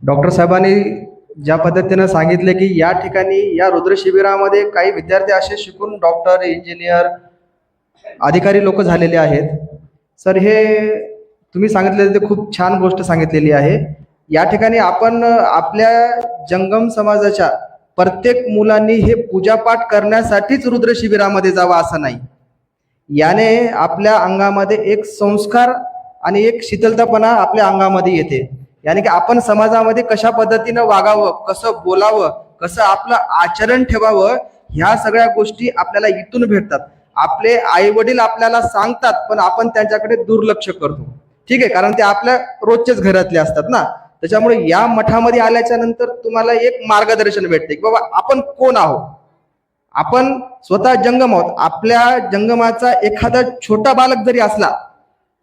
Doctor साहेबांनी ज्या पद्धतीनं सांगितले की या ठिकाणी या रुद्र शिबिरामध्ये काही विद्यार्थी असे शिकून डॉक्टर, इंजिनियर, अधिकारी लोक झालेले आहेत. सर, हे तुम्ही सांगितलेलं ते खूप छान गोष्ट सांगितलेली आहे. या ठिकाणी आपण आपल्या जंगम समाजाच्या प्रत्येक मुलांनी हे पूजापाठ करण्यासाठीच रुद्र शिबिरामध्ये जावं असं नाही. याने आपल्या अंगामध्ये एक संस्कार आणि एक शीतलतापणा आपल्या अंगामध्ये येते. याने की आपण समाजामध्ये कशा पद्धतीनं वागावं, कसं बोलावं, कसं आपलं आचरण ठेवावं, ह्या सगळ्या गोष्टी आपल्याला इथून भेटतात. आपले आई वडील आपल्याला सांगतात, पण आपण त्यांच्याकडे दुर्लक्ष करतो. ठीक आहे, कारण ते आपल्या रोजचेच घरातले असतात ना. त्याच्यामुळे या मठामध्ये आल्याच्या नंतर तुम्हाला एक मार्गदर्शन भेटते की बाबा आपण कोण आहोत. आपण स्वतः जंगम आहोत. आपल्या जंगमाचा एखादा छोटा बालक जरी असला,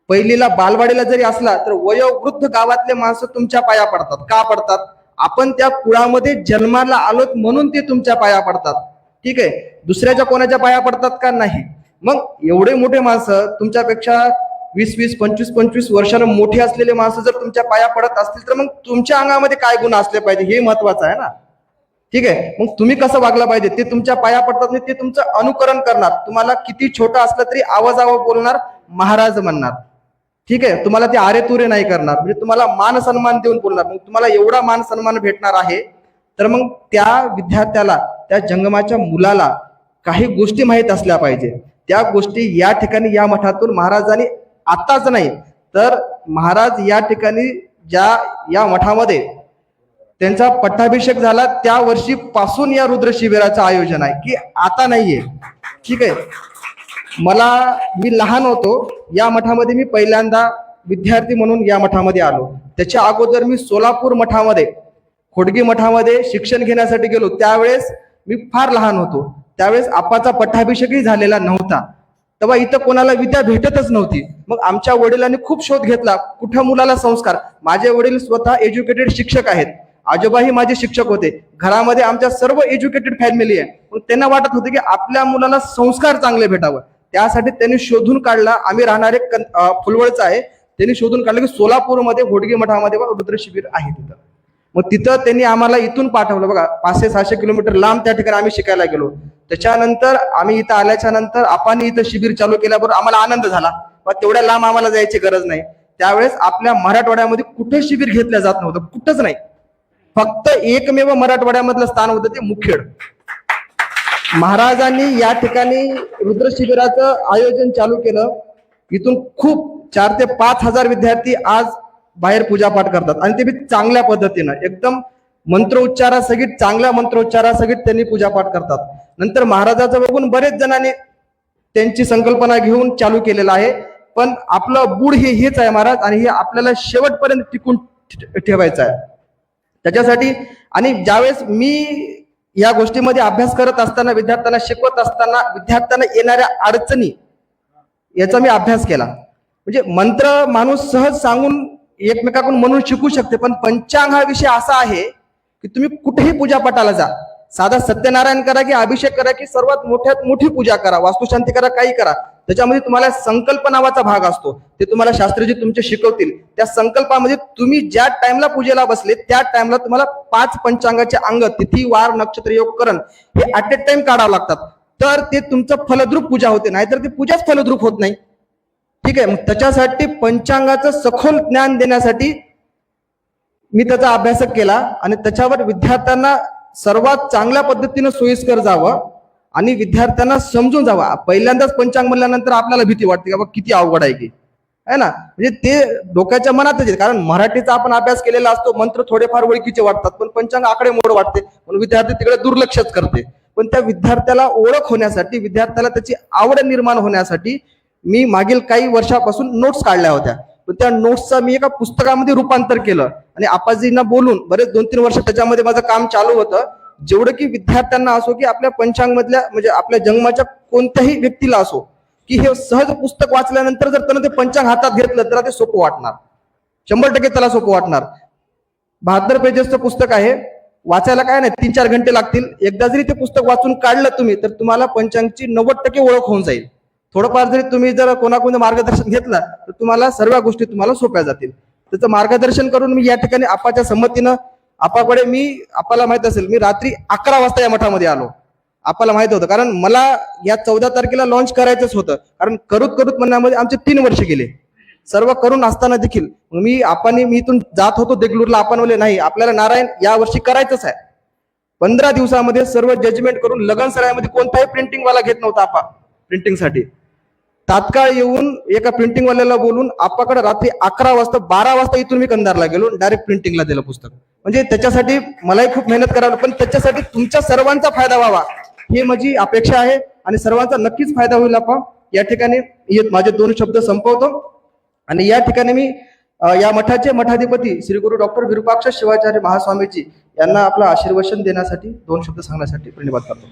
पहिलीला बालवाडीला जरी असला, तर वयोवृद्ध गावातले माणसं तुमच्या पाया पडतात. का पडतात? आपण त्या कुळामध्ये जन्माला आलोत म्हणून ते तुमच्या पाया पडतात. ठीक आहे, दुसऱ्याच्या कोणाच्या पाया पडतात का? नाही. मग एवढे मोठे माणसं तुमच्यापेक्षा 20-20, 25-25 वर्षानं मोठे असलेले माणसं जर तुमच्या पाया पडत असतील, तर मग तुमच्या अंगामध्ये काय गुण असले पाहिजे हे महत्वाचं आहे ना. ठीक आहे, मग तुम्ही कसं वागलं पाहिजे ते तुमच्या पाया पडतात नाही, ते तुमचं अनुकरण करणार. तुम्हाला किती छोटं असलं तरी आवाजावर बोलणार, महाराज म्हणणार. ठीक आहे, तुम्हाला ते आरे तुरे नाही करणार, म्हणजे तुम्हाला मान सन्मान देऊन बोलणार. मग तुम्हाला एवढा मान सन्मान भेटणार आहे, तर मग त्या विद्यार्थ्याला, त्या जंगमाच्या मुलाला काही गोष्टी माहीत असल्या पाहिजे. त्या गोष्टी या ठिकाणी या मठातून महाराजांनी आताच नाही तर महाराज या ठिकाणी या मठामध्ये त्यांचा पट्टाभिषेक झाला त्या वर्षीपासून या रुद्र शिबिराचं आयोजन आहे, की आता नाहीये. ठीक आहे, मी लहान होतो, या मठामध्ये मी पहिल्यांदा विद्यार्थी म्हणून या मठामध्ये आलो. त्याच्या अगोदर मी सोलापूर मठामध्ये, खोडगी मठामध्ये शिक्षण घेण्यासाठी गेलो. त्यावेळेस मी फार लहान होतो. त्यावेळेस आपाचा पट्टाभिषेकही झालेला नव्हता. तेव्हा इथं कोणाला विद्या भेटतच नव्हती. मग आमच्या वडिलांनी खूप शोध घेतला, कुठं मुलाला संस्कार. माझे वडील स्वतः एज्युकेटेड शिक्षक आहेत, आजोबाही माझे शिक्षक होते. घरामध्ये आमच्या सर्व एज्युकेटेड फॅमिली आहे. मग त्यांना वाटत होते की आपल्या मुलाला संस्कार चांगले भेटावं. त्यासाठी त्यांनी शोधून काढला, आम्ही राहणारे फुलवळचं आहे, त्यांनी शोधून काढलं की सोलापूरमध्ये घोडगे मठामध्ये रुद्र शिबिर आहे तिथं. मग तिथं त्यांनी आम्हाला इथून पाठवलं. बघा, 500-600 किलोमीटर लांब त्या ठिकाणी आम्ही शिकायला गेलो. त्याच्यानंतर आम्ही इथं आल्याच्या नंतर आपण इथं शिबिर चालू केल्याबरोबर आम्हाला आनंद झाला. पण तेवढ्या लांब आम्हाला जायची गरज नाही. त्यावेळेस आपल्या मराठवाड्यामध्ये कुठे शिबिर घेतलं जात नव्हतं, कुठंच नाही. फक्त एकमेव मराठवाड्यामधलं स्थान होतं ते मुखेड. महाराजांनी या ठिकाणी रुद्र शिबिराचं आयोजन चालू केलं. इथून खूप 4,000 ते 5,000 विद्यार्थी आज बाहेर पूजापाठ करतात, आणि ते बी चांगल्या पद्धतीनं, एकदम मंत्रोच्चारासहित, चांगल्या मंत्रोच्चारासहित त्यांनी पूजापाठ करतात. नंतर महाराजाचं बघून बरेच जणांनी त्यांची संकल्पना घेऊन चालू केलेलं आहे. पण आपलं बूड हेच आहे महाराज, आणि हे आपल्याला शेवटपर्यंत टिकून ठेवायचं आहे. त्याच्यासाठी, आणि ज्यावेळेस मी या गोष्टीमध्ये अभ्यास करत असताना, विद्यार्थ्यांना शिकवत असताना, विद्यार्थ्यांना येणाऱ्या अडचणी याचा मी अभ्यास केला. म्हणजे मंत्र माणूस सहज सांगून एकमेकाकडून म्हणून शिकू शकते, पण पंचांग हा विषय असा आहे की तुम्ही कुठेही पूजापाठाला जा, साधा सत्यनारायण करा की अभिषेक करा की सर्वात मोठ्यात मोठी पूजा करा, वास्तुशांती करा, काही करा, त्याच्यामध्ये तुम्हाला संकल्प नावाचा भाग असतो. ते तुम्हाला शास्त्रजी तुमचे शिकवतील. त्या संकल्पामध्ये तुम्ही ज्या टाइमला पूजेला बसले त्या टाइमला तुम्हाला 5 पंचांगाचे अंग, तिथी, वार, नक्षत्र, योग, करण हे ऍट ए टाइम काढावं लागतात. तर ते तुमचं फलद्रूप पूजा होते, नाहीतर ती पूजाच फलद्रूप होत नाही. ठीक आहे, मग त्याच्यासाठी पंचांगाचं सखोल ज्ञान देण्यासाठी मी त्याचा अभ्यास केला, आणि त्याच्यावर विद्यार्थ्यांना सर्वात चांगल्या पद्धतीनं सोयीस्कर जावं आणि विद्यार्थ्यांना समजून जावं. पहिल्यांदाच पंचांग म्हणल्यानंतर आपल्याला भीती वाटते की बाबा किती अवघड आहे की, आहे ना. म्हणजे ते डोक्याच्या मनातच आहे, कारण मराठीचा आपण अभ्यास केलेला असतो, मंत्र थोडेफार ओळखीचे वाटतात, पण पंचांग आकडेमोड वाटते, म्हणून विद्यार्थी तिकडे दुर्लक्षच करते. पण त्या विद्यार्थ्याला ओळख होण्यासाठी, विद्यार्थ्याला त्याची आवड निर्माण होण्यासाठी मी मागील काही वर्षापासून नोट्स काढल्या होत्या. पण त्या नोट्सचा मी एका पुस्तकामध्ये रूपांतर केलं, आणि आपाजींना बोलून बरेच 2-3 वर्ष त्याच्यामध्ये माझं काम चालू होतं. जेवढं की विद्यार्थ्यांना असो की आपल्या पंचांग मधल्या, म्हणजे आपल्या जन्माच्या कोणत्याही व्यक्तीला असो, की हे सहज पुस्तक वाचल्यानंतर जर त्यानं ते पंचांग हातात घेतलं तर ते सोपं वाटणार, 100% त्याला सोपं वाटणार. 72 पेजेसचं पुस्तक आहे, वाचायला काय नाही, 3-4 घंटे लागतील. एकदा जरी ते पुस्तक वाचून काढलं तुम्ही, तर तुम्हाला पंचांगची 90% ओळख होऊन जाईल. थोडंफार जरी तुम्ही जर कोणाकोणी मार्गदर्शन घेतलं तर तुम्हाला सर्व गोष्टी तुम्हाला सोप्या जातील. त्याचं मार्गदर्शन करून मी या ठिकाणी आपाच्या संमतीनं आपाकडे आपल्याला माहित असेल, मी रात्री 11 वाजता या मठामध्ये आलो. आपल्याला माहित होतं, कारण मला या 14 तारखेला लॉन्च करायचंच होतं. कारण करूत म्हणण्यामध्ये आमचे 3 वर्ष गेले. सर्व करून असताना देखील मी इथून जात होतो देगलूरला. आपण बोलले नाही, आपल्याला नारायण या वर्षी करायचंच आहे. 15 दिवसामध्ये सर्व जजमेंट करून लगनसरायमध्ये कोणताही प्रिंटिंग वाला घेत नव्हता आपा प्रिंटिंगसाठी. तात्काळ येऊन एका प्रिंटिंग वाल्याला बोलून आपाकडे रात्री 11 वाजता 12 वाजता इथून मी कंधारला गेलो, डायरेक्ट प्रिंटिंगला दिलं पुस्तक. म्हणजे त्याच्यासाठी मलाही खूप मेहनत करावी, पण त्याच्यासाठी तुमच्या सर्वांचा फायदा व्हावा ही माझी अपेक्षा आहे आणि सर्वांचा नक्कीच फायदा होईल. आपण या ठिकाणी माझे 2 शब्द संपवतो आणि या ठिकाणी मी या मठाचे मठाधिपती श्री गुरु डॉक्टर विरूपाक्ष शिवाचार्य महास्वामीजी यांना आपला आशीर्वचन देण्यासाठी 2 शब्द सांगण्यासाठी प्रणिपात करतो.